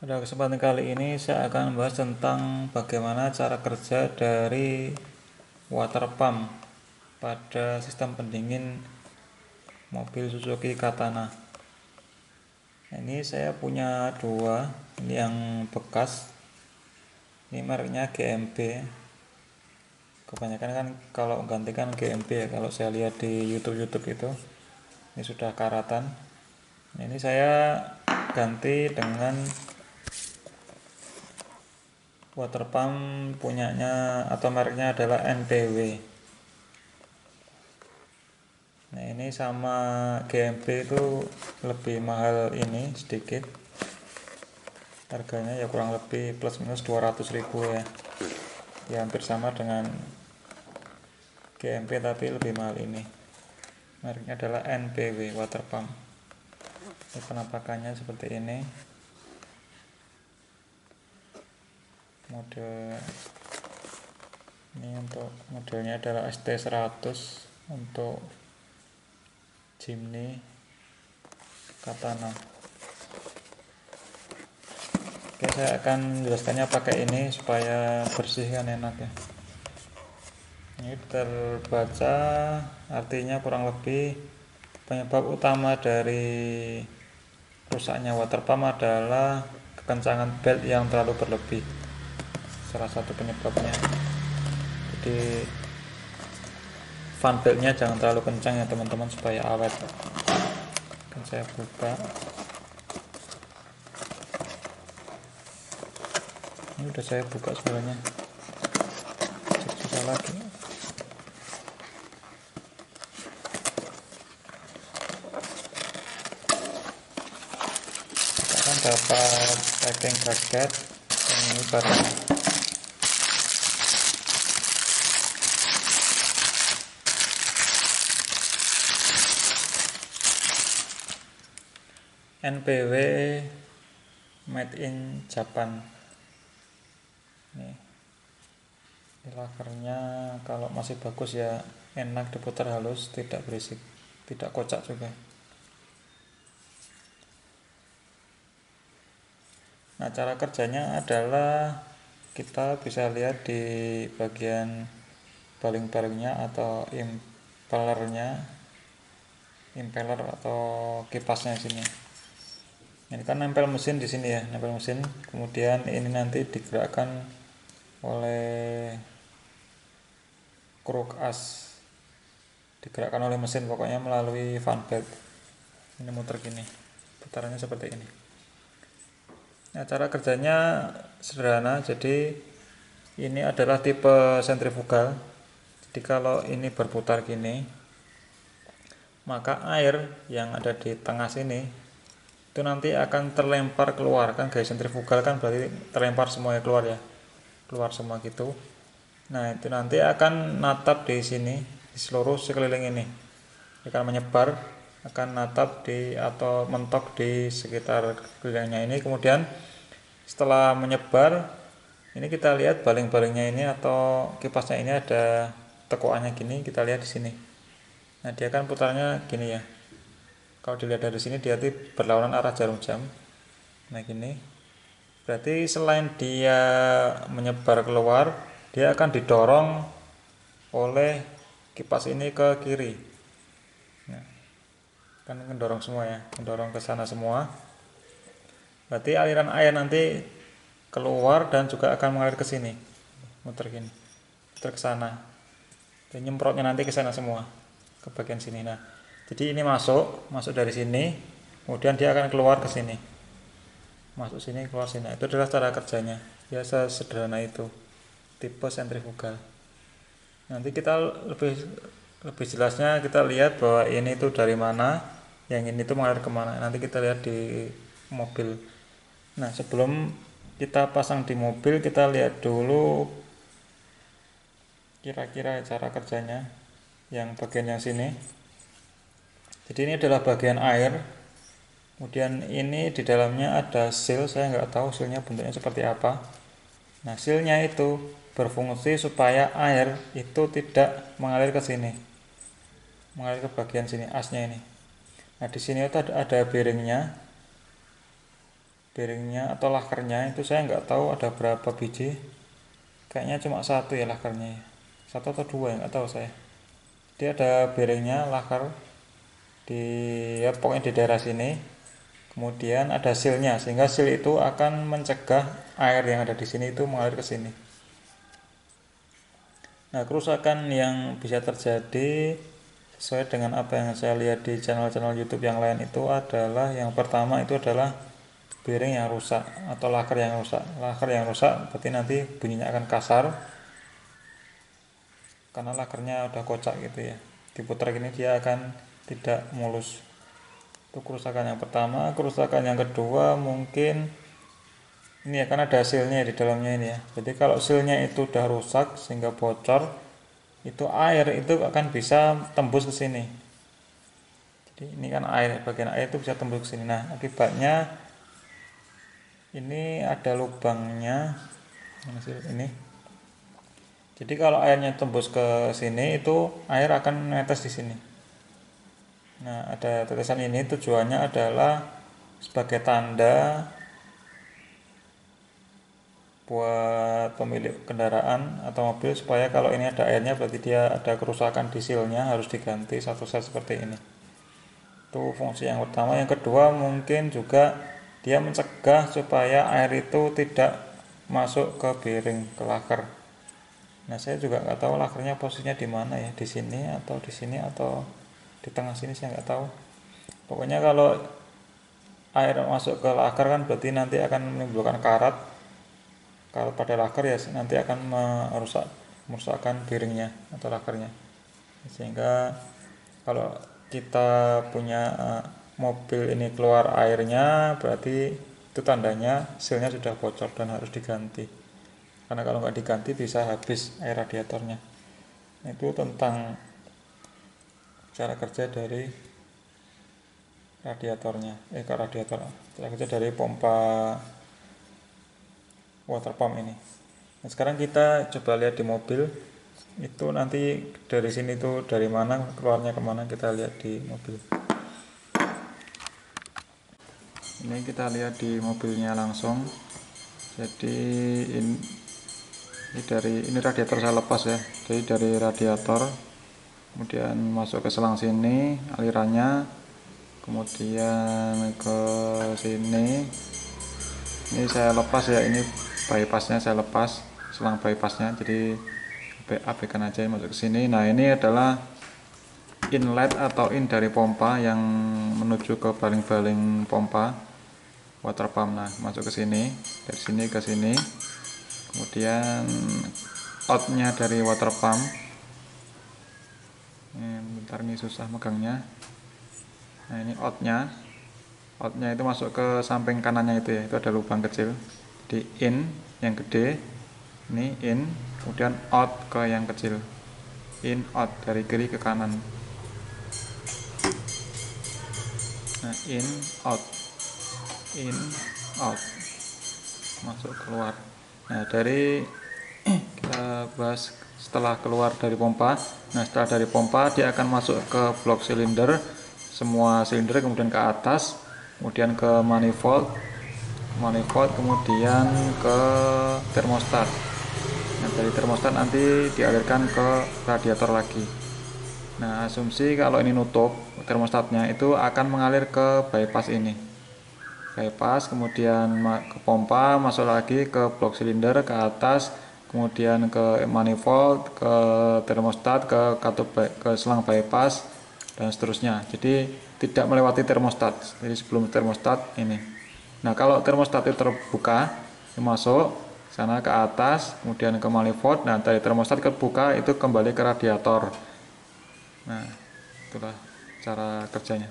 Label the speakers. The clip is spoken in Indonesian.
Speaker 1: Pada kesempatan kali ini saya akan membahas tentang bagaimana cara kerja dari water pump pada sistem pendingin mobil Suzuki Katana. Ini saya punya dua, ini yang bekas, ini mereknya GMB. Kebanyakan kan kalau gantikan GMB ya, kalau saya lihat di YouTube itu, ini sudah karatan. Ini saya ganti dengan water pump punyanya atau mereknya adalah NPW. Nah ini sama GMB itu lebih mahal ini sedikit, harganya ya kurang lebih plus minus 200.000 ya, ya hampir sama dengan GMB tapi lebih mahal ini. Mereknya adalah NPW water pump. Ini penampakannya seperti ini. Mode ini untuk modelnya adalah ST100 untuk Jimny Katana. Oke, saya akan menjelaskannya pakai ini supaya bersih kan enak ya. Ini terbaca artinya kurang lebih penyebab utama dari rusaknya water pump adalah kekencangan belt yang terlalu berlebih. Salah satu penyebabnya. Jadi fan beltnya jangan terlalu kencang ya teman-teman supaya awet. Akan saya buka. Ini udah saya buka sebenarnya. Susah lagi. Kita kan dapat packing kaget. Ini barang NPW made in Japan. Nih, lakernya kalau masih bagus ya enak diputar halus, tidak berisik, tidak kocak juga. Nah cara kerjanya adalah kita bisa lihat di bagian baling-balingnya atau impeller atau kipasnya sini. Ini kan nempel mesin di sini ya, nempel mesin. Kemudian ini nanti digerakkan oleh kruk as, digerakkan oleh mesin pokoknya melalui fan belt. Ini muter gini, putarannya seperti ini. Nah cara kerjanya sederhana, jadi ini adalah tipe sentrifugal. Jadi kalau ini berputar gini, maka air yang ada di tengah sini itu nanti akan terlempar keluar, kan gaya sentrifugal kan berarti terlempar semuanya keluar ya, keluar semua gitu. Nah itu nanti akan natap di sini, di seluruh sekeliling ini akan menyebar, akan natap di atau mentok di sekitar kelilingnya ini. Kemudian setelah menyebar ini kita lihat baling-balingnya ini atau kipasnya ini ada tekuannya gini, kita lihat di sini. Nah dia kan putarnya gini ya, kalau dilihat dari sini dia berlawanan arah jarum jam. Nah gini, berarti selain dia menyebar keluar, dia akan didorong oleh kipas ini ke kiri. Nah, kan mendorong semua ya, mendorong ke sana semua. Berarti aliran air nanti keluar dan juga akan mengalir ke sini, muter gini, muter ke sana. Dan nyemprotnya nanti ke sana semua, ke bagian sini. Nah, jadi ini masuk dari sini, kemudian dia akan keluar ke sini, masuk sini keluar sini. Itu adalah cara kerjanya, biasa sederhana itu, tipe sentrifugal. Nanti kita lebih jelasnya kita lihat bahwa ini itu dari mana, yang ini itu mengalir kemana. Nanti kita lihat di mobil. Nah sebelum kita pasang di mobil, kita lihat dulu kira-kira cara kerjanya yang bagian yang sini. Jadi ini adalah bagian air, kemudian ini di dalamnya ada seal, saya nggak tahu sealnya bentuknya seperti apa. Nah sealnya itu berfungsi supaya air itu tidak mengalir ke sini, mengalir ke bagian sini asnya ini. Nah di sini itu ada bearingnya. bearingnya atau lakernya itu saya nggak tahu ada berapa biji, kayaknya cuma satu ya lakernya, satu atau dua nggak tahu saya. Dia ada bearingnya, laker di ya pokoknya di daerah sini, kemudian ada sealnya sehingga seal itu akan mencegah air yang ada di sini itu mengalir ke sini. Nah, kerusakan yang bisa terjadi sesuai dengan apa yang saya lihat di channel-channel YouTube yang lain itu adalah yang pertama itu adalah bearing yang rusak atau laker yang rusak. Laker yang rusak berarti nanti bunyinya akan kasar karena lakernya udah kocak gitu ya. Diputar gini dia akan tidak mulus. Itu kerusakan yang pertama. Kerusakan yang kedua mungkin ini ya, kan ada sealnya di dalamnya ini ya. Jadi kalau sealnya itu udah rusak sehingga bocor, itu air itu akan bisa tembus ke sini. Jadi ini kan air, bagian air itu bisa tembus ke sini. Nah, akibatnya ini ada lubangnya ini. Jadi kalau airnya tembus ke sini itu air akan menetes di sini. Nah, ada tetesan ini tujuannya adalah sebagai tanda buat pemilik kendaraan atau mobil supaya kalau ini ada airnya berarti dia ada kerusakan di sealnya, harus diganti satu set seperti ini. Itu fungsi yang pertama. Yang kedua mungkin juga dia mencegah supaya air itu tidak masuk ke bearing, ke laker. Nah, saya juga nggak tahu lakernya posisinya di mana ya, di sini atau di tengah sini, saya nggak tahu. Pokoknya kalau air masuk ke laker kan berarti nanti akan menimbulkan karat. Kalau pada laker ya nanti akan merusakkan bearingnya atau lakernya. Sehingga kalau kita punya mobil ini keluar airnya berarti itu tandanya sealnya sudah bocor dan harus diganti, karena kalau nggak diganti bisa habis air radiatornya. Itu tentang cara kerja dari radiatornya cara kerja dari pompa water pump ini. Nah, sekarang kita coba lihat di mobil itu nanti dari sini tuh dari mana keluarnya kemana, kita lihat di mobil. Ini kita lihat di mobilnya langsung. Jadi ini radiator saya lepas ya. Jadi dari radiator kemudian masuk ke selang sini alirannya, kemudian ke sini. Ini saya lepas ya, ini bypassnya saya lepas, selang bypassnya, jadi abaikan aja masuk ke sini. Nah, ini adalah inlet atau in dari pompa yang menuju ke baling-baling pompa water pump. Nah, masuk ke sini, dari sini ke sini, kemudian outnya dari water pump. Bentar, ini susah megangnya. Nah, ini outnya itu masuk ke samping kanannya itu ya, itu ada lubang kecil. Jadi in yang gede, ini in, kemudian out ke yang kecil, in out dari kiri ke kanan. Nah, in out, masuk keluar. Nah, dari kita bahas setelah keluar dari pompa. Nah, setelah dari pompa dia akan masuk ke blok silinder, semua silinder, kemudian ke atas, kemudian ke manifold, kemudian ke termostat. Nah, dari termostat nanti dialirkan ke radiator lagi. Nah, asumsi kalau ini nutup termostatnya itu akan mengalir ke bypass ini. Bypass, kemudian ke pompa, masuk lagi ke blok silinder, ke atas, kemudian ke manifold, ke termostat, ke selang bypass, dan seterusnya. Jadi tidak melewati termostat. Jadi sebelum termostat ini. Nah, kalau termostat itu terbuka, masuk sana ke atas, kemudian ke manifold. Nah, dari termostat kebuka itu kembali ke radiator. Nah, itulah cara kerjanya.